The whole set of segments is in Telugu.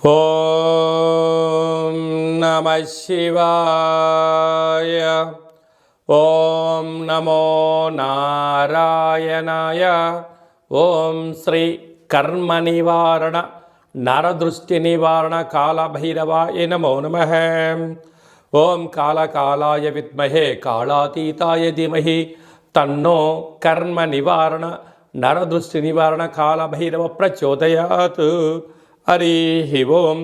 ఓం నమ శివాయ. ఓం నమో నారాయణాయ. ఓం శ్రీ కర్మ నివారణ నరదృష్టి నివారణ కాళభైరవాయ నమో నమః. ఓం కాళకాలాయ విద్మహే కాళాతీతాయ ధీమహి తన్నో కర్మ నివారణ నరదృష్టి నివారణ కాళభైరవ ప్రచోదయాత్. హరి ఓం.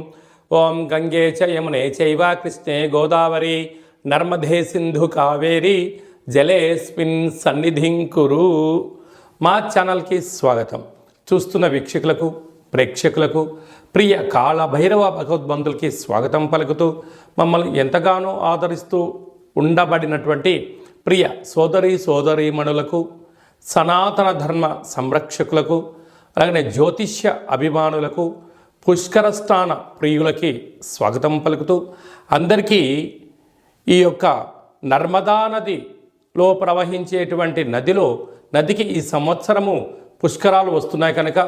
ఓం గంగే చ యమునే చైవ కృష్ణే గోదావరి నర్మదే సింధు కావేరి జలేస్మిన్ సన్నిధిం కురు. మా ఛానల్కి స్వాగతం. చూస్తున్న వీక్షకులకు ప్రేక్షకులకు ప్రియ కాళభైరవ భగవద్బంధులకి స్వాగతం పలుకుతూ మమ్మల్ని ఎంతగానో ఆదరిస్తూ ఉండబడినటువంటి ప్రియ సోదరీమణులకు సనాతన ధర్మ సంరక్షకులకు అలాగనే జ్యోతిష్య అభిమానులకు పుష్కర స్నాన ప్రియులకి స్వాగతం పలుకుతూ అందరికీ ఈ యొక్క నర్మదా నదిలో ప్రవహించేటువంటి నదికి ఈ సంవత్సరము పుష్కరాలు వస్తున్నాయి కనుక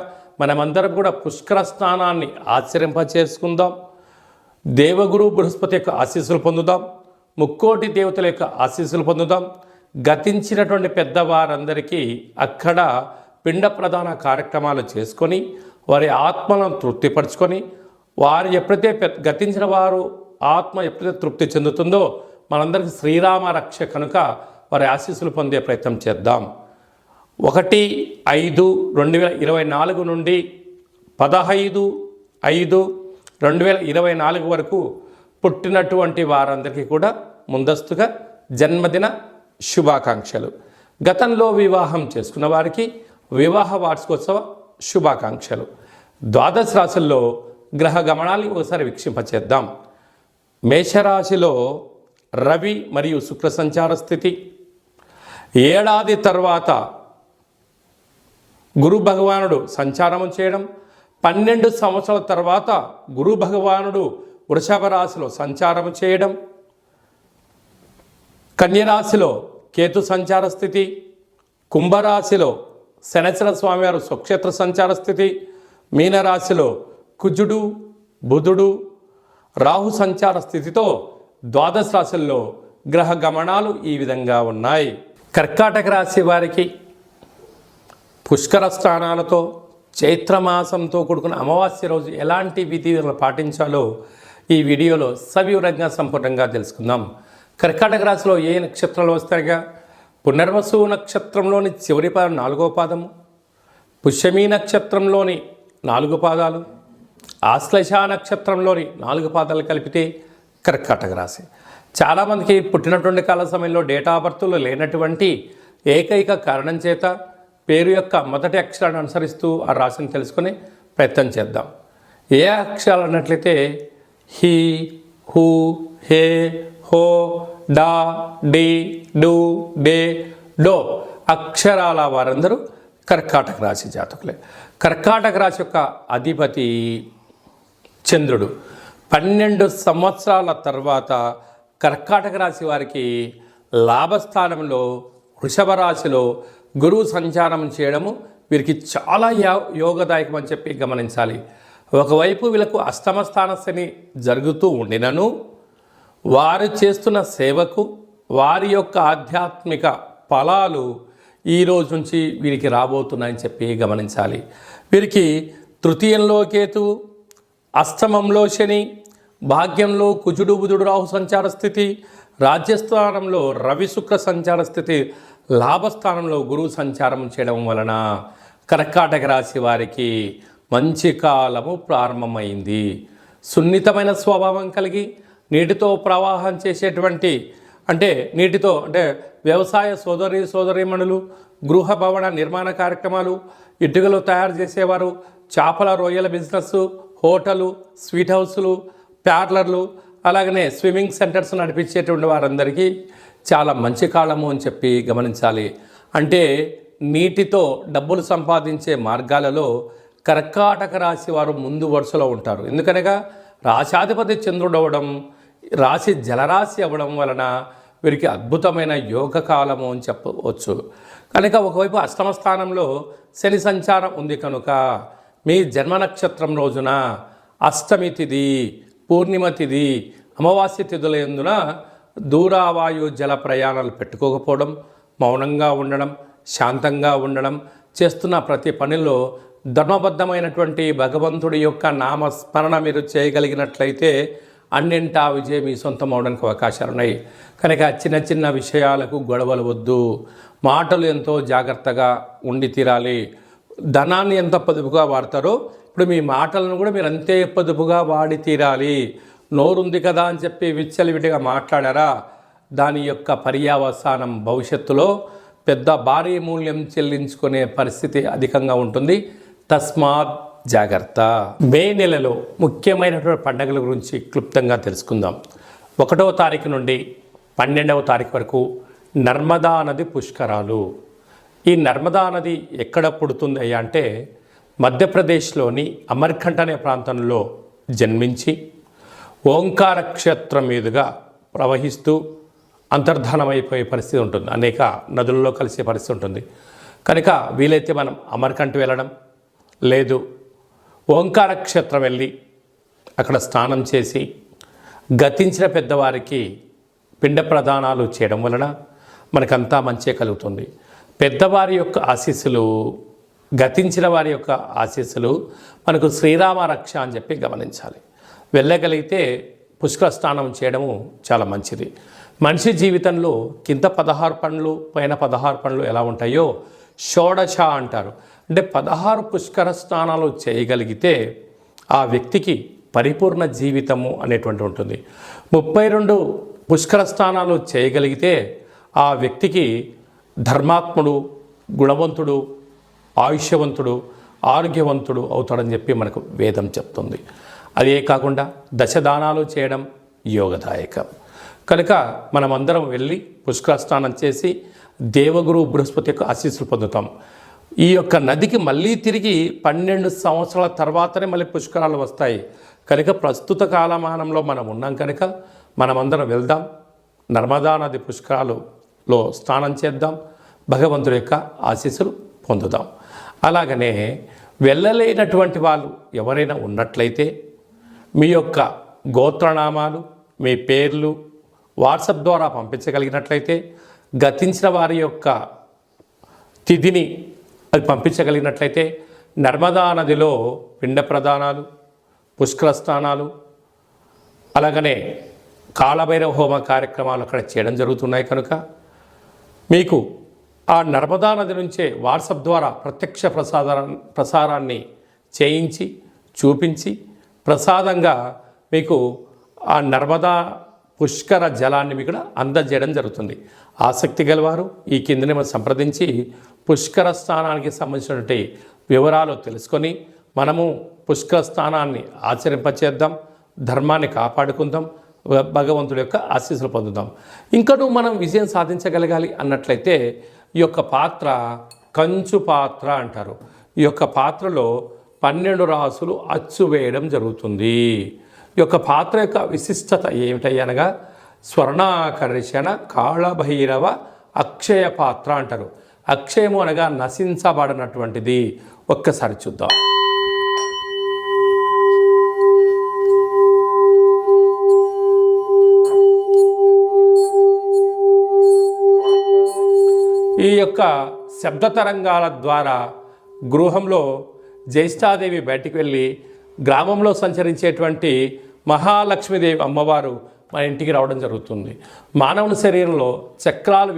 మనమందరం కూడా పుష్కర స్నానాన్ని ఆచరింపచేసుకుందాం. దేవగురు బృహస్పతి యొక్క ఆశీస్సులు పొందుదాం. ముక్కోటి దేవతల యొక్క ఆశీస్సులు పొందుదాం. గతించినటువంటి పెద్దవారందరికీ అక్కడ పిండ ప్రధాన కార్యక్రమాలు చేసుకొని వారి ఆత్మలను తృప్తిపరచుకొని వారు ఎప్పుడైతే గతించిన వారు ఆత్మ ఎప్పుడైతే తృప్తి చెందుతుందో మనందరికీ శ్రీరామ రక్ష కనుక వారి ఆశీస్సులు పొందే ప్రయత్నం చేద్దాం. 1/5/2024 నుండి 15/5/2024 వరకు పుట్టినటువంటి వారందరికీ కూడా ముందస్తుగా జన్మదిన శుభాకాంక్షలు. గతంలో వివాహం చేసుకున్న వారికి వివాహ వార్షికోత్సవ శుభాకాంక్షలు. ద్వాదశ రాశుల్లో గ్రహ గమనాన్ని ఒకసారి వీక్షింపచేద్దాం. మేషరాశిలో రవి మరియు శుక్ర సంచార స్థితి. ఏడాది తర్వాత గురు భగవానుడు సంచారం చేయడం, 12 సంవత్సరాల తర్వాత గురు భగవానుడు వృషభ రాశిలో సంచారం చేయడం, కన్యరాశిలో కేతు సంచార స్థితి, కుంభరాశిలో శనచర స్వామివారు స్వక్షేత్ర సంచార స్థితి, మీనరాశిలో కుజుడు బుధుడు రాహు సంచార స్థితితో ద్వాదశ రాశుల్లో గ్రహ గమనాలు ఈ విధంగా ఉన్నాయి. కర్కాటక రాశి వారికి పుష్కర స్నానాలతో చైత్రమాసంతో కూడుకున్న అమావాస్య రోజు ఎలాంటి విధులను పాటించాలో ఈ వీడియోలో సవివరంగా సంపూర్ణంగా తెలుసుకుందాం. కర్కాటక రాశిలో ఏ నక్షత్రాలు వస్తాయిగా? పునర్వసు నక్షత్రంలోని చివరి పాదం 4వ పాదము, పుష్యమీ నక్షత్రంలోని 4 పాదాలు, ఆశ్లేష నక్షత్రంలోని 4 పాదాలు కలిపితే కర్కాటక రాశి. చాలామందికి పుట్టినటువంటి కాల సమయంలో డేటా ఆఫ్ బర్త్లో లేనటువంటి ఏకైక కారణం చేత పేరు యొక్క మొదటి అక్షరాన్ని అనుసరిస్తూ ఆ రాశిని తెలుసుకునే ప్రయత్నం చేద్దాం. ఏ అక్షరాలు అన్నట్లయితే హి, హు, హే, హో, డా, డి, డు, డే, డో అక్షరాల వారందరూ కర్కాటక రాశి జాతకులే. కర్కాటక రాశి యొక్క అధిపతి చంద్రుడు. 12 సంవత్సరాల తర్వాత కర్కాటక రాశి వారికి లాభస్థానంలో వృషభ రాశిలో గురువు సంచారం చేయడము వీరికి చాలా యోగదాయకం అని చెప్పి గమనించాలి. ఒకవైపు వీళ్ళకు అష్టమ స్థాన శని జరుగుతూ ఉండినను వారు చేస్తున్న సేవకు వారి యొక్క ఆధ్యాత్మిక ఫలాలు ఈ రోజు నుంచి వీరికి రాబోతున్నాయని చెప్పి గమనించాలి. వీరికి తృతీయంలో కేతువు, అష్టమంలో శని, భాగ్యంలో కుజుడు బుధుడు రాహు సంచార స్థితి, రాజ్యస్థానంలో రవి శుక్ర సంచార స్థితి, లాభస్థానంలో గురువు సంచారం చేయడం వలన కర్కాటక రాశి వారికి మంచి కాలము ప్రారంభమైంది. సున్నితమైన స్వభావం కలిగి నీటితో ప్రవాహం చేసేటువంటి నీటితో వ్యవసాయ సోదరీమణులు, గృహ భవన నిర్మాణ కార్యక్రమాలు, ఇటుకలు తయారు చేసేవారు, చేపల రొయ్యల బిజినెస్, హోటలు, స్వీట్ హౌస్లు, పార్లర్లు, అలాగనే స్విమ్మింగ్ సెంటర్స్ నడిపించేటువంటి వారందరికీ చాలా మంచి కాలము అని చెప్పి గమనించాలి. అంటే నీటితో డబ్బులు సంపాదించే మార్గాలలో కర్కాటక రాశి వారు ముందు వరుసలో ఉంటారు. ఎందుకనగా రాశాధిపతి చంద్రుడు అవ్వడం, రాశి జలరాశి అవ్వడం వలన వీరికి అద్భుతమైన యోగ కాలము అని చెప్పవచ్చు. కనుక ఒకవైపు అష్టమ స్థానంలో శని సంచారం ఉంది కనుక మీ జన్మ నక్షత్రం రోజున అష్టమి తిథి, పూర్ణిమ తిథి, అమావాస్య తిథుల యందున దూరావాయు జల ప్రయాణాలు పెట్టుకోకపోవడం, మౌనంగా ఉండడం, శాంతంగా ఉండడం, చేస్తున్న ప్రతి పనిలో ధర్మబద్ధమైనటువంటి భగవంతుడి యొక్క నామస్మరణ మీరు చేయగలిగినట్లయితే అన్నింటా విజయం మీ సొంతం అవడానికి అవకాశాలు ఉన్నాయి. కనుక చిన్న చిన్న విషయాలకు గొడవలు వద్దు. మాటలు ఎంతో జాగ్రత్తగా ఉండి తీరాలి. ధనాన్ని ఎంత పొదుపుగా వాడతారో ఇప్పుడు మీ మాటలను కూడా మీరు అంతే పొదుపుగా వాడి తీరాలి. నోరుంది కదా అని చెప్పి విచ్చలవిడిగా మాట్లాడారా, దాని యొక్క పర్యావసానం భవిష్యత్తులో పెద్ద భారీ మూల్యం చెల్లించుకునే పరిస్థితి అధికంగా ఉంటుంది. తస్మాత్ జాగ్రత్త. మే నెలలో ముఖ్యమైనటువంటి పండుగల గురించి క్లుప్తంగా తెలుసుకుందాం. 1వ తారీఖు నుండి 12వ తారీఖు వరకు నర్మదా నది పుష్కరాలు. ఈ నర్మదా నది ఎక్కడ పుడుతుంది అంటే మధ్యప్రదేశ్లోని అమర్కంఠ్ అనే ప్రాంతంలో జన్మించి ఓంకార క్షేత్రం మీదుగా ప్రవహిస్తూ అంతర్ధానమైపోయే పరిస్థితి ఉంటుంది. అనేక నదులలో కలిసే పరిస్థితి ఉంటుంది. కనుక వీలైతే మనం అమర్కంఠ్ వెళ్ళడం, లేదు ఓంకార క్షేత్రం వెళ్ళి అక్కడ స్నానం చేసి గతించిన పెద్దవారికి పిండ ప్రదానాలు చేయడం వలన మనకంతా మంచే కలుగుతుంది. పెద్దవారి యొక్క ఆశీస్సులు, గతించిన వారి యొక్క ఆశీస్సులు మనకు శ్రీరామ రక్ష అని చెప్పి గమనించాలి. వెళ్ళగలిగితే పుష్కర స్నానం చేయడము చాలా మంచిది. మనిషి జీవితంలో కింద 16 పండ్లు పైన 16 పండ్లు ఎలా ఉంటాయో షోడశ అంటారు. అంటే 16 పుష్కర స్నానాలు చేయగలిగితే ఆ వ్యక్తికి పరిపూర్ణ జీవితము అనేటువంటి ఉంటుంది. 32 పుష్కర స్నానాలు చేయగలిగితే ఆ వ్యక్తికి ధర్మాత్ముడు, గుణవంతుడు, ఆయుష్యవంతుడు, ఆరోగ్యవంతుడు అవుతాడని చెప్పి మనకు వేదం చెప్తుంది. అదే కాకుండా దశదానాలు చేయడం యోగదాయకం. కనుక మనమందరం వెళ్ళి పుష్కర స్నానం చేసి దేవగురు బృహస్పతి యొక్క ఆశీస్సులు పొందుతాం. ఈ యొక్క నదికి మళ్ళీ తిరిగి 12 సంవత్సరాల తర్వాతనే మళ్ళీ పుష్కరాలు వస్తాయి. కనుక ప్రస్తుత కాలమానంలో మనం ఉన్నాం కనుక మనమందరం వెళ్దాం, నర్మదా నది పుష్కరాలలో స్నానం చేద్దాం, భగవంతుడి యొక్క ఆశీస్సులు పొందుదాం. అలాగనే వెళ్ళలేనటువంటి వాళ్ళు ఎవరైనా ఉన్నట్లయితే మీ యొక్క గోత్రనామాలు, మీ పేర్లు వాట్సాప్ ద్వారా పంపించగలిగినట్లయితే, గతించిన వారి యొక్క తిథిని అది పంపించగలిగినట్లయితే నర్మదా నదిలో పిండ ప్రదానాలు, పుష్కర స్నానాలు, అలాగనే కాళభైరవ హోమ కార్యక్రమాలు అక్కడ చేయడం జరుగుతున్నాయి. కనుక మీకు ఆ నర్మదా నది నుంచే వాట్సాప్ ద్వారా ప్రత్యక్ష ప్రసారాన్ని చేయించి చూపించి ప్రసాదంగా మీకు ఆ నర్మదా పుష్కర జలాన్ని మీకు అందజేయడం జరుగుతుంది. ఆసక్తి గలవారు ఈ కిందనే మనం సంప్రదించి పుష్కర స్నానానికి సంబంధించినటువంటి వివరాలు తెలుసుకొని మనము పుష్కర స్నానాన్ని ఆచరింపచేద్దాం, ధర్మాన్ని కాపాడుకుందాం, భగవంతుడి యొక్క ఆశీస్సులు పొందుదాం. ఇంకనూ మనం విజయం సాధించగలగాలి అన్నట్లయితే ఈ యొక్క పాత్ర కంచు పాత్ర అంటారు. ఈ యొక్క పాత్రలో 12 రాసులు అచ్చు వేయడం జరుగుతుంది. ఈ యొక్క పాత్ర యొక్క విశిష్టత ఏమిటనగా స్వర్ణాకర్షణ కాళభైరవ అక్షయ పాత్ర అంటారు. అక్షయము అనగా నశించబడినటువంటిది. ఒక్కసారి చూద్దాం. ఈ యొక్క శబ్ద తరంగాల ద్వారా గృహంలో జ్యేష్ఠాదేవి బయటికి వెళ్ళి గ్రామంలో సంచరించేటువంటి మహాలక్ష్మీదేవి అమ్మవారు మన ఇంటికి రావడం జరుగుతుంది. మానవుని శరీరంలో చక్రాలు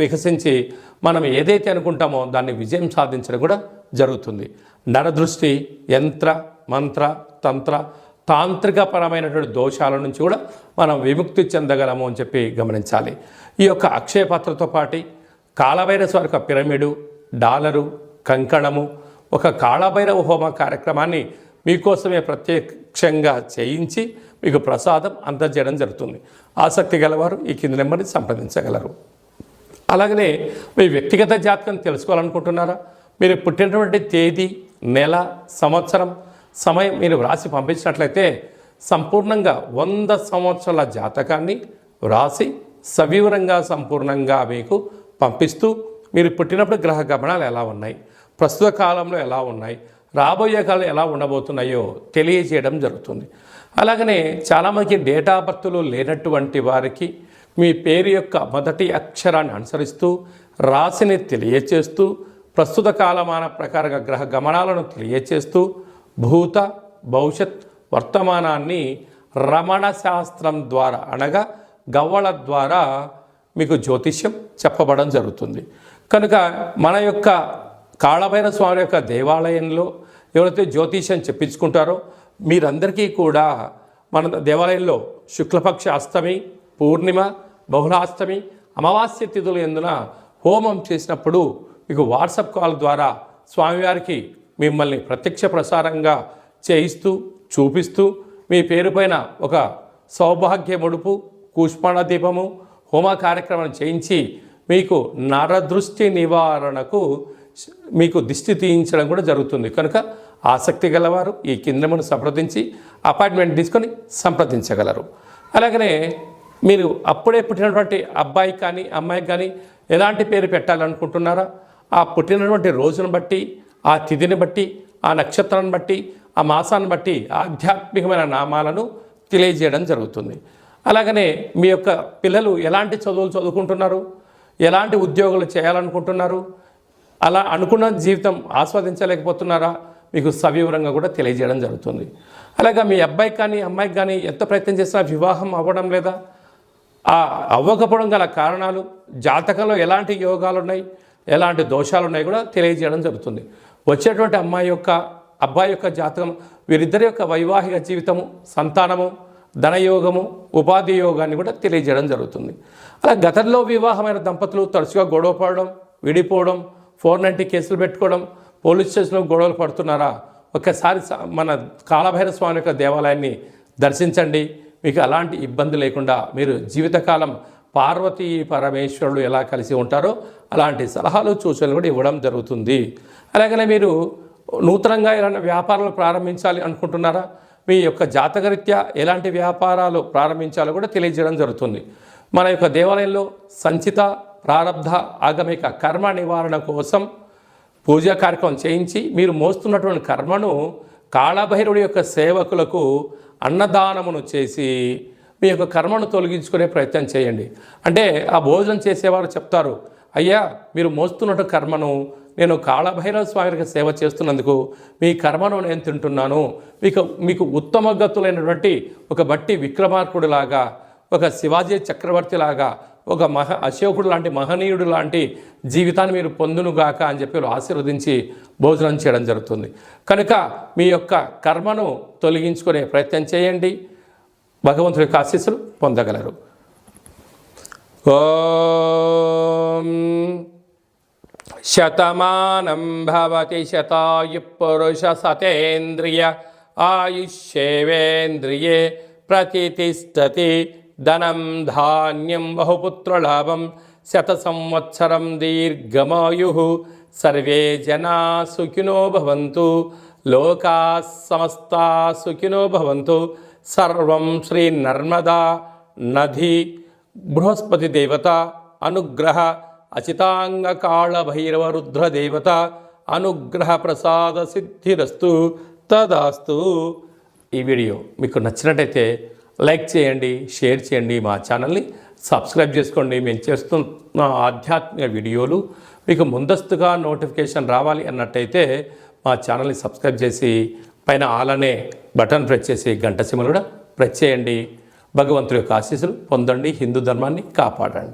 వికసించి మనం ఏదైతే అనుకుంటామో దాన్ని విజయం సాధించడం కూడా జరుగుతుంది. నరదృష్టి, యంత్ర, మంత్ర, తంత్ర, తాంత్రికపరమైనటువంటి దోషాల నుంచి కూడా మనం విముక్తి చెందగలము అని చెప్పి గమనించాలి. ఈ యొక్క అక్షయ పాత్రతో పాటు కాళభైరవ యొక్క పిరమిడు, డాలరు, కంకణము, ఒక కాళభైరవ హోమ కార్యక్రమాన్ని మీకోసమే ప్రత్యక్షంగా చేయించి మీకు ప్రసాదం అందజేయడం జరుగుతుంది. ఆసక్తి గలవారు ఈ కింది నెంబర్ని సంప్రదించగలరు. అలాగనే మీ వ్యక్తిగత జాతకం తెలుసుకోవాలనుకుంటున్నారా? మీరు పుట్టినటువంటి తేదీ, నెల, సంవత్సరం, సమయం మీరు వ్రాసి పంపించినట్లయితే సంపూర్ణంగా 100 సంవత్సరాల జాతకాన్ని వ్రాసి సవివరంగా సంపూర్ణంగా మీకు పంపిస్తూ మీరు పుట్టినప్పుడు గ్రహ గమనాలు ఎలా ఉన్నాయి, ప్రస్తుత కాలంలో ఎలా ఉన్నాయి, రాబోయే కాలం ఎలా ఉండబోతున్నాయో తెలియజేయడం జరుగుతుంది. అలాగనే చాలామందికి డేట్ ఆఫ్ బర్త్లు లేనటువంటి వారికి మీ పేరు యొక్క మొదటి అక్షరాన్ని అనుసరిస్తూ రాశిని తెలియచేస్తూ ప్రస్తుత కాలమాన ప్రకారంగా గ్రహ గమనాలను తెలియచేస్తూ భూత భవిష్యత్ వర్తమానాన్ని రమణ శాస్త్రం ద్వారా అనగా గవ్వల ద్వారా మీకు జ్యోతిష్యం చెప్పబడడం జరుగుతుంది. కనుక మన యొక్క కాళభైరవ స్వామి యొక్క దేవాలయంలో ఎవరైతే జ్యోతిష్యం చెప్పించుకుంటారో మీరందరికీ కూడా మన దేవాలయంలో శుక్లపక్ష అష్టమి, పూర్ణిమ, బహుళాష్టమి, అమావాస్య తిథుల యందున హోమం చేసినప్పుడు మీకు వాట్సాప్ కాల్ ద్వారా స్వామివారికి మిమ్మల్ని ప్రత్యక్ష ప్రసారంగా చేయిస్తూ చూపిస్తూ మీ పేరు పైన ఒక సౌభాగ్య ముడుపు, కూష్మాణ దీపము, హోమ కార్యక్రమం చేయించి మీకు నరదృష్టి నివారణకు మీకు దిష్టి తీయించడం కూడా జరుగుతుంది. కనుక ఆసక్తి గలవారు ఈ కిందమును సంప్రదించి అపాయింట్మెంట్ తీసుకొని సంప్రదించగలరు. అలాగనే మీరు అప్పుడే పుట్టినటువంటి అబ్బాయి కానీ అమ్మాయికి కానీ ఎలాంటి పేరు పెట్టాలనుకుంటున్నారా ఆ పుట్టినటువంటి రోజును బట్టి, ఆ తిథిని బట్టి, ఆ నక్షత్రాన్ని బట్టి, ఆ మాసాన్ని బట్టి ఆధ్యాత్మికమైన నామాలను తెలియజేయడం జరుగుతుంది. అలాగనే మీ యొక్క పిల్లలు ఎలాంటి చదువులు చదువుకుంటున్నారు, ఎలాంటి ఉద్యోగాలు చేయాలనుకుంటున్నారు, అలా అనుకున్న జీవితం ఆస్వాదించలేకపోతున్నారా మీకు సవివరంగా కూడా తెలియజేయడం జరుగుతుంది. అలాగే మీ అబ్బాయికి కానీ అమ్మాయికి కానీ ఎంత ప్రయత్నం చేసినా వివాహం అవ్వడం లేదా, ఆ అవ్వకపోవడం గల కారణాలు, జాతకంలో ఎలాంటి యోగాలు ఉన్నాయి, ఎలాంటి దోషాలు ఉన్నాయి కూడా తెలియజేయడం జరుగుతుంది. వచ్చేటువంటి అమ్మాయి యొక్క అబ్బాయి యొక్క జాతకం వీరిద్దరి యొక్క వైవాహిక జీవితము, సంతానము, ధనయోగము, ఉపాధి యోగాన్ని కూడా తెలియజేయడం జరుగుతుంది. అలా గతంలో వివాహమైన దంపతులు తరచుగా గొడవ పడడం, విడిపోవడం, 490 కేసులు పెట్టుకోవడం, పోలీస్ స్టేషన్లో గొడవలు పడుతున్నారా ఒక్కసారి మన కాళభైరవ స్వామి యొక్క దేవాలయాన్ని దర్శించండి. మీకు అలాంటి ఇబ్బంది లేకుండా మీరు జీవితకాలం పార్వతీ పరమేశ్వరులు ఎలా కలిసి ఉంటారో అలాంటి సలహాలు సూచనలు కూడా ఇవ్వడం జరుగుతుంది. అలాగనే మీరు నూతనంగా ఏదైనా వ్యాపారాలు ప్రారంభించాలి అనుకుంటున్నారా, మీ యొక్క జాతకరీత్యా ఎలాంటి వ్యాపారాలు ప్రారంభించాలో కూడా తెలియజేయడం జరుగుతుంది. మన యొక్క దేవాలయంలో సంచిత, ప్రారబ్ధ, ఆగమిక కర్మ నివారణ కోసం పూజా కార్యక్రమం చేయించి మీరు మోస్తున్నటువంటి కర్మను కాళభైరవుడి యొక్క సేవకులకు అన్నదానమును చేసి మీ యొక్క కర్మను తొలగించుకునే ప్రయత్నం చేయండి. అంటే ఆ భోజనం చేసేవారు చెప్తారు, అయ్యా మీరు మోస్తున్నట్టు కర్మను నేను కాళభైరవ స్వామికి సేవ చేస్తున్నందుకు మీ కర్మను నేను తింటున్నాను, మీకు ఉత్తమ గతులైనటువంటి ఒక బట్టి విక్రమార్కుడిలాగా, ఒక శివాజీ చక్రవర్తి లాగా, ఒక అశోకుడు లాంటి మహనీయుడు లాంటి జీవితాన్ని మీరు పొందునుగాక అని చెప్పి ఆశీర్వదించి భోజనం చేయడం జరుగుతుంది. కనుక మీ యొక్క కర్మను తొలగించుకునే ప్రయత్నం చేయండి, భగవంతుడి యొక్క ఆశీస్సులు పొందగలరు. ఓం శతమానం భవతి శతాయు పురుష సతేంద్రియ ఆయుష్యేవేంద్రియే ప్రతిష్టతి ధనం ధాన్యం బహుపుత్రలాభం శత సంవత్సరం దీర్ఘమాయు సర్వే జనా సుఖినో భవంతు లోకా సమస్తా సుఖినో భవంతు. సర్వం శ్రీ నర్మదా నది బృహస్పతి దేవత అనుగ్రహ అచితాంగ కాళభైరవ రుద్రదేవత అనుగ్రహ ప్రసాద సిద్ధిరస్తు తదాస్తు. ఈ వీడియో మీకు నచ్చినట్టయితే లైక్ చేయండి, షేర్ చేయండి, మా ఛానల్ని సబ్స్క్రైబ్ చేసుకోండి. మేము చేస్తున్న ఆధ్యాత్మిక వీడియోలు మీకు ముందస్తుగా నోటిఫికేషన్ రావాలి అన్నట్టయితే మా ఛానల్ని సబ్స్క్రైబ్ చేసి పైన ఆల్ అనే బటన్ ప్రెస్ చేసి గంట సింబల్ కూడా ప్రెస్ చేయండి. భగవంతుడి యొక్క ఆశీస్సులు పొందండి, హిందూ ధర్మాన్ని కాపాడండి.